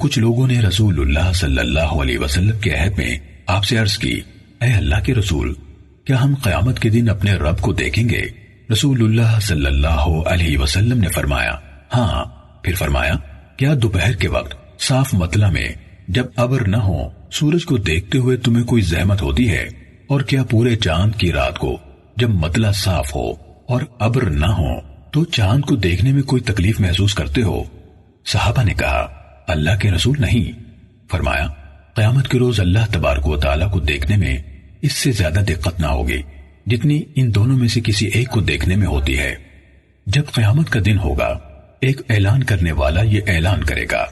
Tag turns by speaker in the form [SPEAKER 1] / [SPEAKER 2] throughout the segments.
[SPEAKER 1] کچھ لوگوں نے رسول اللہ صلی اللہ علیہ وسلم کے عہد میں آپ سے عرض کی، اے اللہ کے رسول، کیا ہم قیامت کے دن اپنے رب کو دیکھیں گے؟ رسول اللہ صلی اللہ علیہ وسلم نے فرمایا، ہاں۔ پھر فرمایا، کیا دوپہر کے وقت صاف مطلع میں جب ابر نہ ہو سورج کو دیکھتے ہوئے تمہیں کوئی زحمت ہوتی ہے؟ اور کیا پورے چاند کی رات کو جب مطلع صاف ہو اور ابر نہ ہو تو چاند کو دیکھنے میں کوئی تکلیف محسوس کرتے ہو؟ صحابہ نے کہا، اللہ کے رسول نہیں۔ فرمایا، قیامت کے روز اللہ تبارک و تعالیٰ کو دیکھنے میں اس سے زیادہ دقت نہ ہوگی جتنی ان دونوں میں سے کسی ایک کو دیکھنے میں ہوتی ہے۔ جب قیامت کا دن ہوگا، ایک اعلان کرنے والا یہ اعلان کرے گا،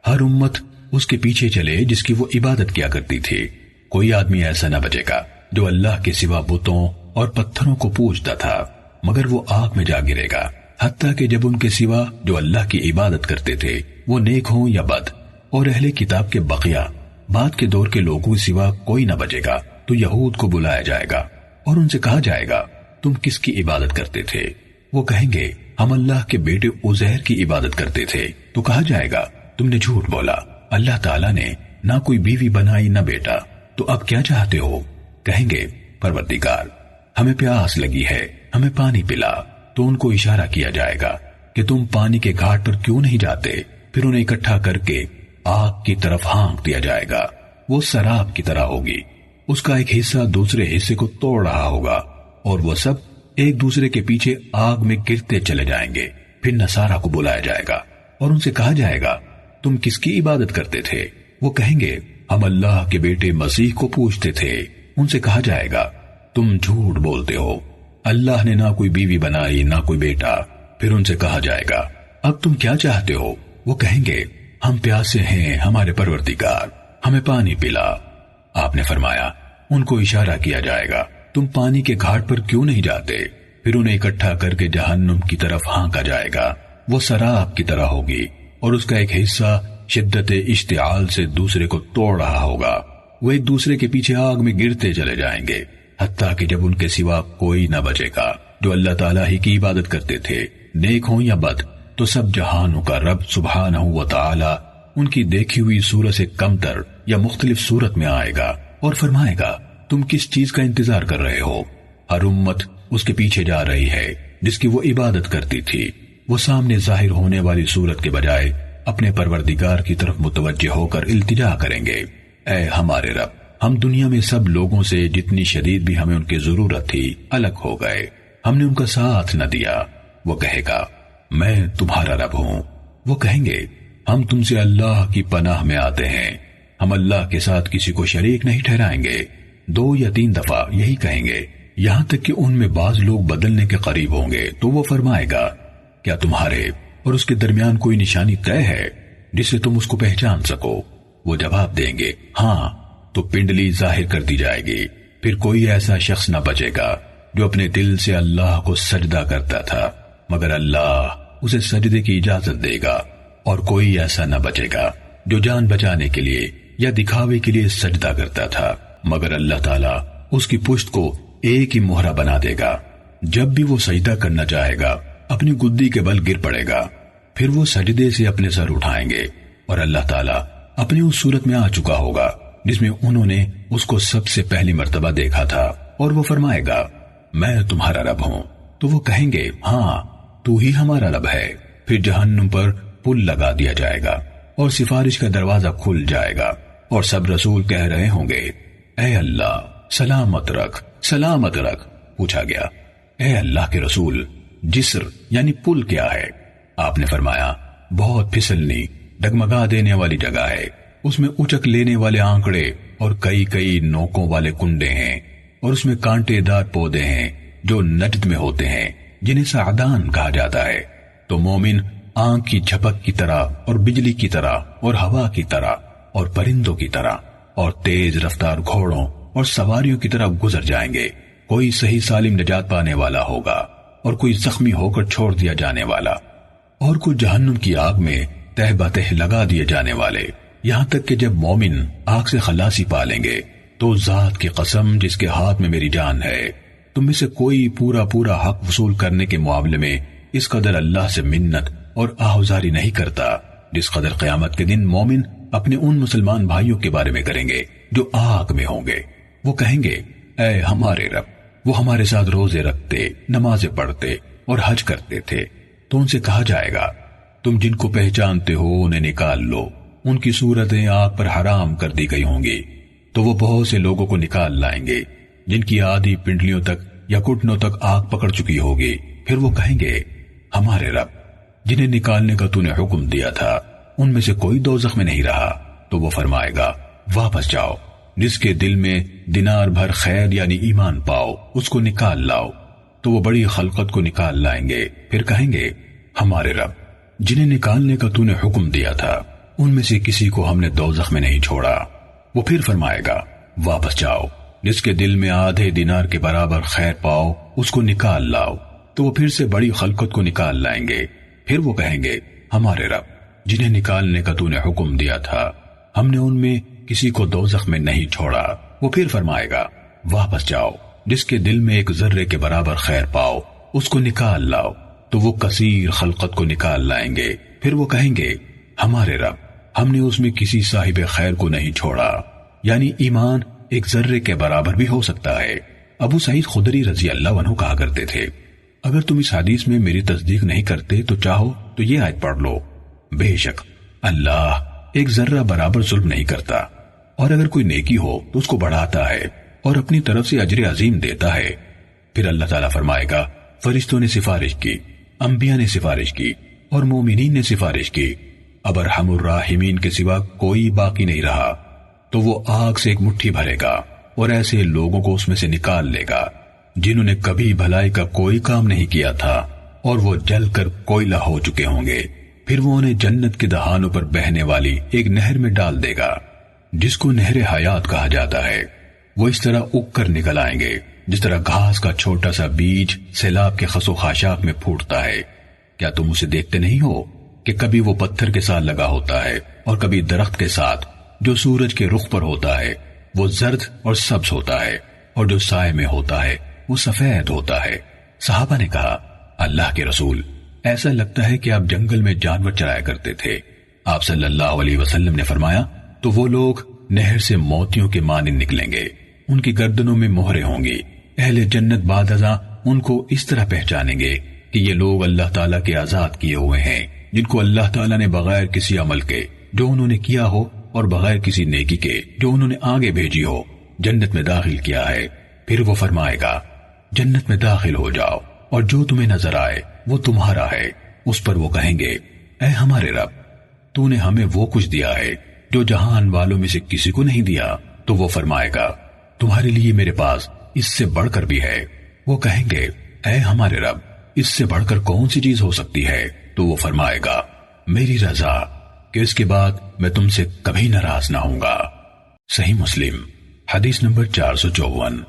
[SPEAKER 1] ہر امت اس کے پیچھے چلے جس کی وہ عبادت کیا کرتی تھی۔ کوئی آدمی ایسا نہ بچے گا جو اللہ کے سوا بتوں اور پتھروں کو پوجتا تھا، مگر وہ آگ میں جا گرے گا، حتیٰ کہ جب ان کے سوا جو اللہ کی عبادت کرتے تھے وہ نیک ہوں یا بد، اور اہل کتاب کے بقیہ بعد کے دور کے لوگوں کے سوا کوئی نہ بچے گا تو یہود کو بلایا جائے گا اور ان سے کہا جائے گا، تم کس کی عبادت کرتے تھے؟ وہ کہیں گے، ہم اللہ کے بیٹے عزیر کی عبادت کرتے تھے۔ تو کہا جائے گا، تم نے جھوٹ بولا، اللہ تعالیٰ نے نہ کوئی بیوی بنائی نہ بیٹا، تو اب کیا چاہتے ہو؟ کہیں گے، پروردگار، ہمیں پیاس لگی ہے، ہمیں پانی پلا۔ تو ان کو اشارہ کیا جائے گا کہ تم پانی کے گھاٹ پر کیوں نہیں جاتے؟ پھر انہیں اکٹھا کر کے آگ کی طرف ہانک دیا جائے گا، وہ سراب کی طرح ہوگی، اس کا ایک حصہ دوسرے حصے کو توڑ رہا ہوگا، اور وہ سب ایک دوسرے کے پیچھے آگ میں گرتے چلے جائیں گے۔ پھر نصارہ کو بلایا جائے گا اور ان سے کہا جائے گا، تم کس کی عبادت کرتے تھے؟ وہ کہیں گے، ہم اللہ کے بیٹے مسیح کو پوجتے تھے۔ ان سے کہا جائے گا، تم جھوٹ بولتے ہو، اللہ نے نہ کوئی بیوی بنائی نہ کوئی بیٹا۔ پھر ان سے کہا جائے گا، اب تم کیا چاہتے ہو؟ وہ کہیں گے، ہم پیاسے ہیں، ہمارے پروردگار، ہمیں پانی پلا۔ آپ نے فرمایا، ان کو اشارہ کیا جائے گا، تم پانی کے گھاٹ پر کیوں نہیں جاتے؟ پھر انہیں اکٹھا کر کے جہنم کی طرف ہانکا جائے گا، وہ سراب کی طرح ہوگی، اور اس کا ایک حصہ شدت اشتعال سے دوسرے کو توڑ رہا ہوگا، وہ ایک دوسرے کے پیچھے آگ میں گرتے چلے جائیں گے، حتیٰ کہ جب ان کے سوا کوئی نہ بچے گا جو اللہ تعالیٰ ہی کی عبادت کرتے تھے، نیک ہوں یا بد۔ تو سب جہانوں کا رب سبحانہ و تعالی ان کی دیکھی ہوئی صورت سے کمتر یا مختلف صورت میں آئے گا اور فرمائے گا، تم کس چیز کا انتظار کر رہے ہو؟ ہر امت اس کے پیچھے جا رہی ہے جس کی وہ عبادت کرتی تھی۔ وہ سامنے ظاہر ہونے والی صورت کے بجائے اپنے پروردگار کی طرف متوجہ ہو کر التجا کریں گے، اے ہمارے رب، ہم دنیا میں سب لوگوں سے جتنی شدید بھی ہمیں ان کی ضرورت تھی الگ ہو گئے، ہم نے ان کا ساتھ نہ دیا۔ وہ کہے گا، میں تمہارا رب ہوں۔ وہ کہیں گے، ہم تم سے اللہ کی پناہ میں آتے ہیں، ہم اللہ کے ساتھ کسی کو شریک نہیں ٹھہرائیں گے۔ 2 یا 3 دفعہ یہی کہیں گے، یہاں تک کہ ان میں بعض لوگ بدلنے کے قریب ہوں گے۔ تو وہ فرمائے گا، کیا تمہارے اور اس کے درمیان کوئی نشانی طے ہے جس سے تم اس کو پہچان سکو؟ وہ جواب دیں گے، ہاں۔ تو پنڈلی ظاہر کر دی جائے گی، پھر کوئی ایسا شخص نہ بچے گا جو اپنے دل سے اللہ کو سجدہ کرتا تھا، مگر اللہ اسے سجدے کی اجازت دے گا، اور کوئی ایسا نہ بچے گا جو جان بچانے کے لیے یا دکھاوے کے لیے سجدہ کرتا تھا، مگر اللہ تعالیٰ اس کی پشت کو ایک ہی مہرہ بنا دے گا۔ جب بھی وہ سجدہ کرنا چاہے گا اپنی گدی کے بل گر پڑے گا، پھر وہ سجدے سے اپنے سر اٹھائیں گے، اور اللہ تعالیٰ اپنی اس صورت میں آ چکا ہوگا جس میں انہوں نے اس کو سب سے پہلی مرتبہ دیکھا تھا، اور وہ فرمائے گا، میں تمہارا رب ہوں۔ تو وہ کہیں گے، ہاں تو ہی ہمارا رب ہے۔ پھر جہنم پر پل لگا دیا جائے گا اور سفارش کا دروازہ کھل جائے گا، اور سب رسول کہہ رہے ہوں گے، اے اللہ سلامت رکھ، سلامت رکھ۔ پوچھا گیا، اے اللہ کے رسول، جسر یعنی پل کیا ہے؟ آپ نے فرمایا، بہت پھسلنی ڈگمگا دینے والی جگہ ہے، اس میں اچک لینے والے آنکڑے اور کئی نوکوں والے کنڈے ہیں، اور اس میں کانٹے دار پودے ہیں جو نجد میں ہوتے ہیں، جنہیں سعدان کہا جاتا ہے۔ تو مومن آنکھ کی جھپک کی طرح اور بجلی کی طرح اور ہوا کی طرح اور پرندوں کی طرح اور تیز رفتار گھوڑوں اور سواریوں کی طرح گزر جائیں گے۔ کوئی صحیح سالم نجات پانے والا ہوگا اور کوئی زخمی ہو کر چھوڑ دیا جانے والا، اور کوئی جہنم کی آگ میں تہ بتہ لگا دیے جانے والے، یہاں تک کہ جب مومن آگ سے خلاصی پا لیں گے تو ذات کی قسم جس کے ہاتھ میں میری جان ہے، تم میں سے کوئی پورا حق وصول کرنے کے معاملے میں اس قدر اللہ سے منت اور آہوزاری نہیں کرتا جس قدر قیامت کے دن مومن اپنے ان مسلمان بھائیوں کے بارے میں کریں گے جو آگ میں ہوں گے۔ وہ کہیں گے اے ہمارے رب، وہ ہمارے ساتھ روزے رکھتے، نمازیں پڑھتے اور حج کرتے تھے۔ تو ان سے کہا جائے گا تم جن کو پہچانتے ہو انہیں نکال لو، ان کی صورتیں آگ پر حرام کر دی گئی ہوں گی۔ تو وہ بہت سے لوگوں کو نکال لائیں گے جن کی آدھی پنڈلیوں تک یا گھٹنوں تک آگ پکڑ چکی ہوگی۔ پھر وہ کہیں گے ہمارے رب، جنہیں نکالنے کا تو نے حکم دیا تھا ان میں سے کوئی دوزخ میں نہیں رہا۔ تو وہ فرمائے گا واپس جاؤ، جس کے دل میں دینار بھر خیر یعنی ایمان پاؤ اس کو نکال لاؤ۔ تو وہ بڑی خلقت کو نکال لائیں گے، پھر کہیں گے ہمارے رب، جنہیں نکالنے کا تو نے حکم دیا تھا ان میں سے کسی کو ہم نے دوزخ میں نہیں چھوڑا۔ وہ پھر فرمائے گا واپس جاؤ، جس کے دل میں آدھے دینار کے برابر خیر پاؤ اس کو نکال لاؤ۔ تو وہ پھر سے بڑی خلقت کو نکال لائیں گے، پھر وہ کہیں گے ہمارے رب، جنہیں نکالنے کا تو نے حکم دیا تھا ہم نے ان میں کسی کو دوزخ میں نہیں چھوڑا۔ وہ پھر فرمائے گا واپس جاؤ، جس کے دل میں ایک ذرے کے برابر خیر پاؤ اس کو نکال لاؤ۔ تو وہ کثیر خلقت کو نکال لائیں گے، پھر وہ کہیں گے ہمارے رب، ہم نے اس میں کسی صاحب خیر کو نہیں چھوڑا، یعنی ایمان ایک ذرے کے برابر بھی ہو سکتا ہے۔ ابو سعید خدری رضی اللہ عنہ کہا کرتے تھے اگر تم اس حدیث میں میری تصدیق نہیں کرتے تو چاہو تو یہ آیت پڑھ لو، بے شک اللہ ایک ذرہ برابر ظلم نہیں کرتا، اور اگر کوئی نیکی ہو تو اس کو بڑھاتا ہے اور اپنی طرف سے اجر عظیم دیتا ہے۔ پھر اللہ تعالیٰ فرمائے گا فرشتوں نے سفارش کی، انبیاء نے سفارش کی اور مومنین نے سفارش کی، اب ارحم الراحمین کے سوا کوئی باقی نہیں رہا۔ تو وہ آگ سے ایک مٹھی بھرے گا اور ایسے لوگوں کو اس میں سے نکال لے گا جنہوں نے کبھی بھلائی کا کوئی کام نہیں کیا تھا اور وہ جل کر کوئلہ ہو چکے ہوں گے۔ پھر وہ انہیں جنت کے دہانوں پر بہنے والی ایک نہر میں ڈال دے گا جس کو نہر حیات کہا جاتا ہے۔ وہ اس طرح اگ کر نکل آئیں گے جس طرح گھاس کا چھوٹا سا بیج سیلاب کے خس و خاشاک میں پھوٹتا ہے۔ کیا تم اسے دیکھتے نہیں ہو کہ کبھی وہ پتھر کے ساتھ لگا ہوتا ہے اور کبھی درخت کے ساتھ جو سورج کے رخ پر ہوتا ہے وہ زرد اور سبز ہوتا ہے، اور جو سائے میں ہوتا ہے وہ سفید ہوتا ہے۔ صحابہ نے کہا اللہ کے رسول، ایسا لگتا ہے کہ آپ جنگل میں جانور چرایا کرتے تھے۔ آپ صلی اللہ علیہ وسلم نے فرمایا تو وہ لوگ نہر سے موتیوں کے مانند نکلیں گے، ان کی گردنوں میں مہریں ہوں گی۔ اہل جنت بعد ازاں ان کو اس طرح پہچانیں گے کہ یہ لوگ اللہ تعالیٰ کے آزاد کیے ہوئے ہیں، جن کو اللہ تعالیٰ نے بغیر کسی عمل کے جو انہوں نے کیا ہو اور بغیر کسی نیکی کے جو انہوں نے آگے بھیجی ہو جنت میں داخل کیا ہے۔ پھر وہ فرمائے گا جنت میں داخل ہو جاؤ اور جو تمہیں نظر آئے وہ تمہارا ہے۔ اس پر وہ کہیں گے اے ہمارے رب، تو نے ہمیں وہ کچھ دیا ہے جو جہان والوں میں سے کسی کو نہیں دیا۔ تو وہ فرمائے گا تمہارے لیے میرے پاس اس سے بڑھ کر بھی ہے۔ وہ کہیں گے اے ہمارے رب، اس سے بڑھ کر کون سی چیز ہو سکتی ہے؟ تو وہ فرمائے گا میری رضا، کہ اس کے بعد میں تم سے کبھی ناراض نہ ہوں گا۔ صحیح مسلم حدیث نمبر 454۔